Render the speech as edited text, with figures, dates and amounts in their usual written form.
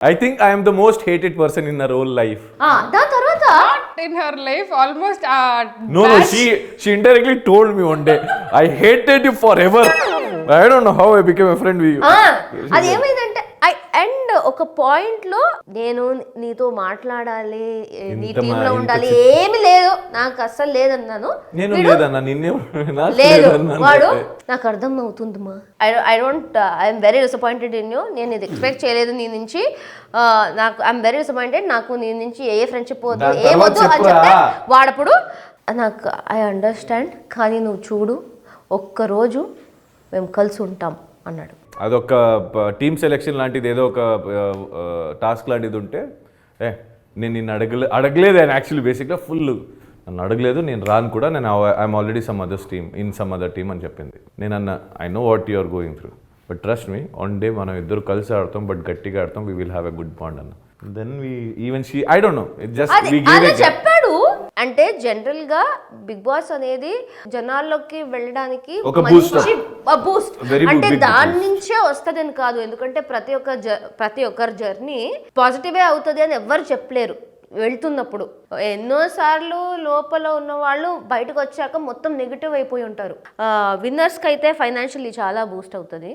I think I am the most hated person in her whole life. దాని తర్వాత In her life, almost. No, she indirectly told me one day, I hated you forever. I don't know how I became a friend with you. అది ఏమైందంటే and ఒక point లో నేను నీతో మాట్లాడాలి, నీ టీమ్ లో ఉండాలి, ఏమి లేదు నాకు అస్సలు లేదన్నాను. నేను లేదన్నా, నిన్నే లేదు వాడు నాకు అర్థం అవుతుందమ్మా, I'm very disappointed in you, నేను ఇది ఎక్స్పెక్ట్ చేయలేదు నీ నుంచి, నాకు ఐఎమ్ వెరీ డిసప్పాయింటెడ్, నాకు నీ నుంచి ఏ ఫ్రెండ్షిప్ వద్దు ఏమొద్దు అని చెప్తే వాడప్పుడు నాకు ఐ అండర్స్టాండ్, కానీ నువ్వు చూడు ఒక్కరోజు మేము కలిసి ఉంటాం అన్నాడు. అదొక టీమ్ సెలెక్షన్ లాంటిది, ఏదో ఒక టాస్క్ లాంటిది ఉంటే నేను నిన్ను అడగలేదు ఆయన యాక్చువల్లీ బేసిక్గా ఫుల్ నన్ను అడగలేదు, నేను రాను కూడా, నేను I'm already some others team in some other team అని చెప్పింది. నేను అన్న I know what you are going through, but trust me one day మనం ఇద్దరు కలిసి ఆడతాం, బట్ గట్టిగా ఆడతాం, we will have a good bond అన్న. Then we even she I don't know అదే చెప్పాడు. అంటే జనరల్ గా బిగ్ బాస్ అనేది జనాల్లోకి వెళ్ళడానికి ఒక బూస్ట్, అంటే big దాని నుంచే వస్తదని కాదు, ఎందుకంటే ప్రతి ఒక్కరి జర్నీ పాజిటివే అవుతుంది అని ఎవ్వరు చెప్పలేరు. వెళ్తున్నప్పుడు ఎన్నోసార్లు లోపల ఉన్న వాళ్ళు బయటకు వచ్చాక మొత్తం నెగిటివ్ అయిపోయి ఉంటారు. విన్నర్స్కి అయితే ఫైనాన్షియల్లీ చాలా బూస్ట్ అవుతుంది.